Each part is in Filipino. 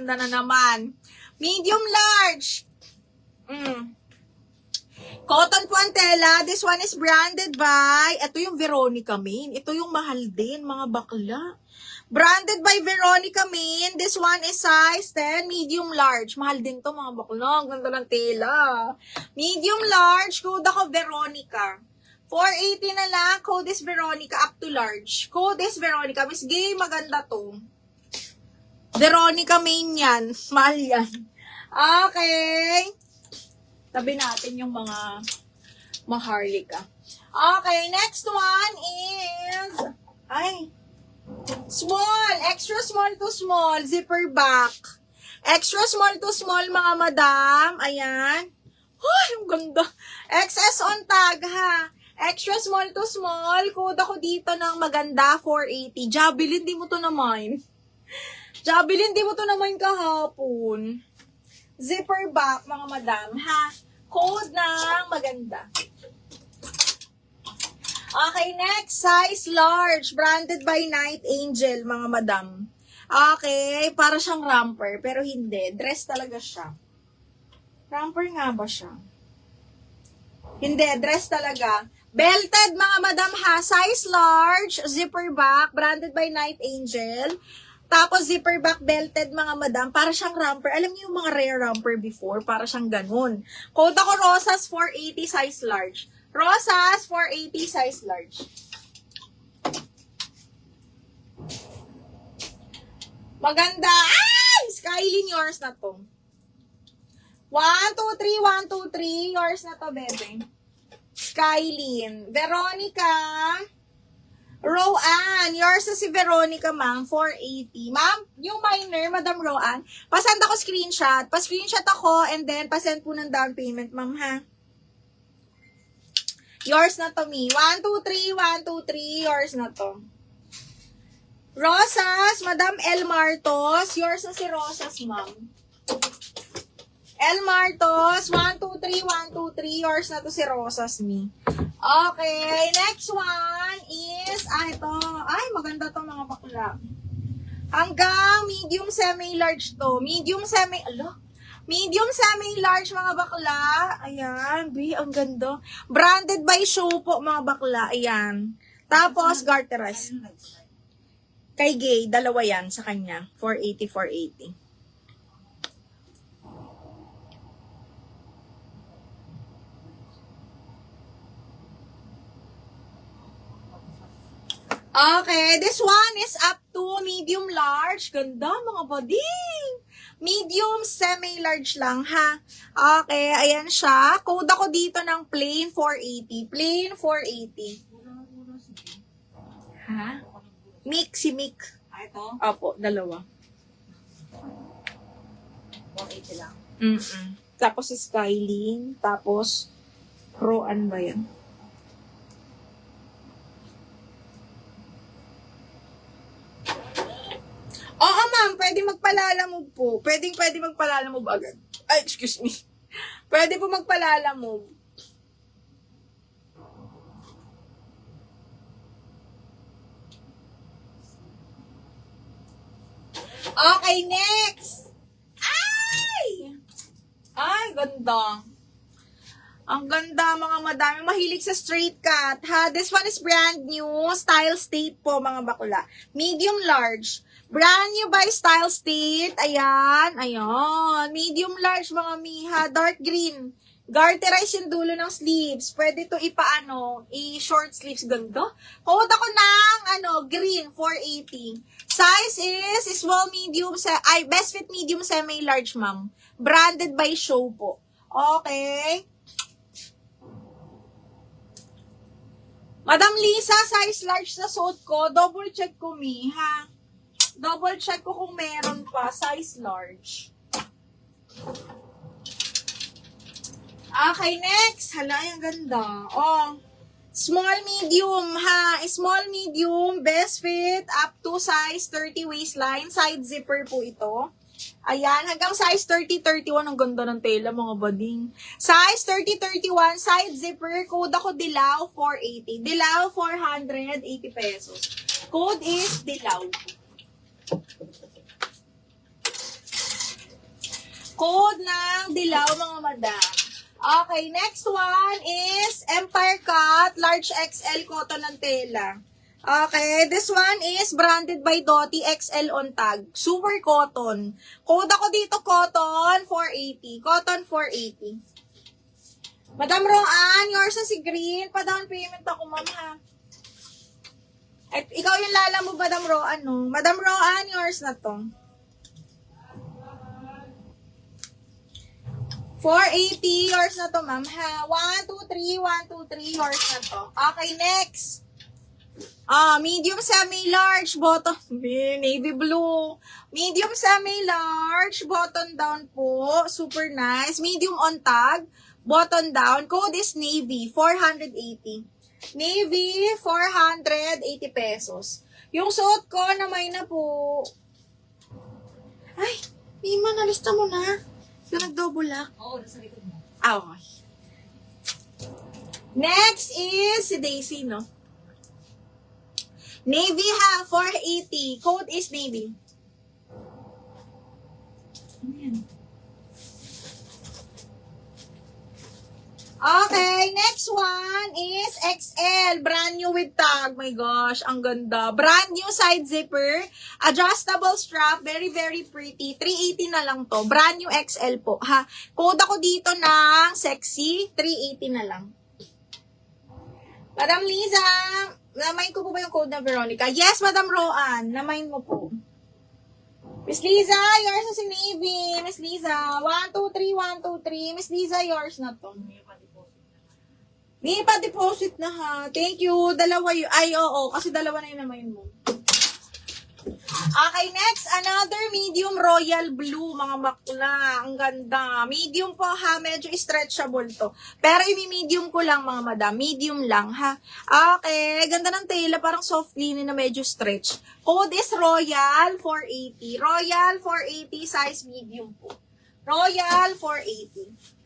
ganda na naman. Medium large. Cotton po ang tela. This one is branded by, ito yung Veronica Main. Ito yung mahal din, mga bakla. Branded by Veronica Main. This one is size 10, medium large. Mahal din to, mga bakla. Ang ganda ng tela. Medium large, code ako Veronica. 480 na lang, code is Veronica up to large. Code is Veronica. Miss Gay, maganda to. Veronica Main yan. Mahal yan. Okay. Tabi natin yung mga maharlika. Okay, next one is, small. Extra small to small. Zipper back. Extra small to small, mga madam. Ayan. Ay, ang ganda. XS on tag, ha. Extra small to small. Code ako dito ng maganda, 480. Javelin, di mo to naman. Javelin, di mo to naman kahapon. Zipper back, mga madam, ha. Code ng maganda. Okay, next. Size large. Branded by Night Angel, mga madam. Okay, para siyang romper, pero hindi. Dress talaga siya. Romper nga ba siya? Hindi, dress talaga. Belted, mga madam, ha. Size large, zipper back, branded by Night Angel. Tapos zipper back, belted, mga madam. Para siyang romper. Alam niyo yung mga rare romper before? Para siyang ganun. Code ako Rosas 480, size large. Rosas 480, size large. Maganda. Ay! Skylin, yours na to. 1, 2, 3, 1, 2, 3. Yours na to, bebe. Skylin. Veronica. Roanne. Yours na si Veronica, ma'am. 480. Ma'am, yung minor, Madam Roanne, pasend ako screenshot. Pa-screenshot ako and then pasend po ng down payment, ma'am, ha? Yours na to, me. 1, 2, 3, 1, 2, 3. Yours na to. Rosas, Madam El Martos. Yours na si Rosas, ma'am. El Martos, 1, 2, 3, 1, 2, 3. Yours na to si Rosas, me. Okay, next one is, ito. Ay, maganda to, mga bakla. Hanggang medium semi-large to. Medium semi-large, mga bakla. Ayan, ang ganda. Branded by Show po, mga bakla. Ayan. Tapos, garterized. Kay Gay, dalawa yan sa kanya. 480, 480. Okay, this one is up to medium large. Ganda, mga buding. Medium, semi-large lang, ha? Okay, ayan siya. Code ako dito ng plain 480. Plain 480. Ha? Si Mick. Ito? Opo, dalawa. 180 lang. Tapos si Skylin. Tapos, Roan ba yan? Oo, ma'am. Pwede magpalalamove po. Pwede magpalalamove agad. Ay, excuse me. Pwede po magpalalamove. Okay, next. Ay, ganda. Ang ganda, mga madami. Mahilig sa straight cut, ha? This one is brand new. Style State po, mga bakula. Medium large. Brand new by Style State. Ayan. Medium large, mga miha. Dark green. Garterize yung dulo ng sleeves. Pwede to i-short sleeves. Ganda. Code ako ng, green, 480. Size is small, medium, best fit medium, semi-large, ma'am. Branded by Show po. Okay. Madam Lisa, size large na suot ko. Double check ko, ha? Double check ko kung meron pa. Size large. Okay, next. Hala, ang ganda. Small, medium, ha? Small, medium, best fit, up to size 30 waistline. Side zipper po ito. Ayan, hanggang size 30-31. Ang ganda ng tela, mga bading. Size 30-31, side zipper. Code ako Dilaw, 480. Dilaw, 480 pesos. Code is Dilaw. Code ng dilaw, mga madam. Okay, next one is Empire Cut, large XL cotton ng tela. Okay, this one is branded by Doty, XL on tag. Super cotton. Code ako dito, cotton 480. Cotton 480. Madam Roan, yours na si Green. Pa-down payment ako, ma'am, ha? At ikaw yung lala mo, Madam Roan, no? Madam Roan, yours na to. 480, yours na to, ma'am, ha? 1, 2, 3, 1, 2, 3, yours na to. Okay, next. Medium, semi, large, bottom, navy blue. Medium, semi, large, button down po. Super nice. Medium on tag, button down. Code is navy, 480. Navy, 480 pesos. Yung suot ko, namay na po. Ay, Mima, nalista mo na. Yung nag-double-lock. Oo, nasa likod mo. Okay. Next is si Daisy, no? Navy ha, 480. Code is Navy. Ano yan? Okay, next one is XL. Brand new with tag. My gosh, ang ganda. Brand new side zipper. Adjustable strap. Very, very pretty. 380 na lang to. Brand new XL po, ha. Code ako dito ng sexy. 380 na lang. Madam Liza, namain ko po ba yung code na Veronica? Yes, Madam Roan. Namain mo po. Miss Liza, yours na si Navy. Miss Liza, 1, 2, 3, 1, 2, 3. Miss Liza, yours na to. May pa-deposit na, ha. Thank you. Dalawa yun. Ay, oo. Kasi dalawa na yun namain mo. Okay, next. Another medium royal blue, mga bakla. Ang ganda. Medium po, ha. Medyo stretchable to. Pero i-medium ko lang, mga madam. Medium lang, ha. Okay. Ganda ng tela. Parang soft linen na medyo stretch. Code is Royal 480. Royal 480 size medium po. Royal 480.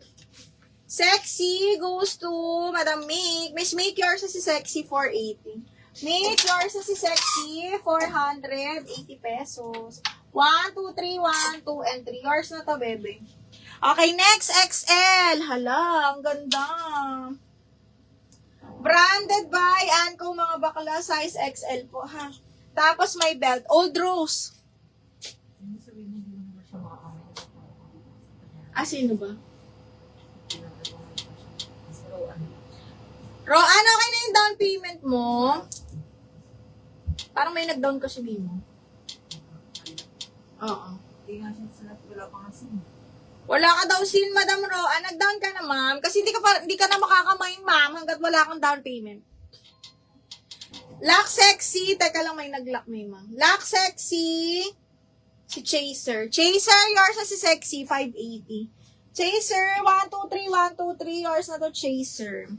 Sexy goes to Madam Make. Miss Make, yours na si Sexy 480. Make, yours na si Sexy 480 pesos. 1, 2, 3, 1, 2, and 3. Yours na to, bebe. Okay, next, XL. Hala, ang ganda. Branded by Anko, mga bakla, size XL po, ha. Tapos may belt. Old Rose. Sino ba? Roan, okay na yung down payment mo? Parang may nag-down ko si Bimo. Oo. Hindi nga siya sila, wala pa nga sin. Wala ka daw sin, Madam Roan. Nag-down ka na, ma'am. Kasi hindi ka na makakamain, ma'am, hanggat wala kang down payment. Lock Sexy. Teka lang, may nag-lock may, ma'am. Lock Sexy. Si Chaser. Chaser, yours na si Sexy, 580. Chaser, 1, 2, 3, 1, 2, 3. Yours na to, Chaser.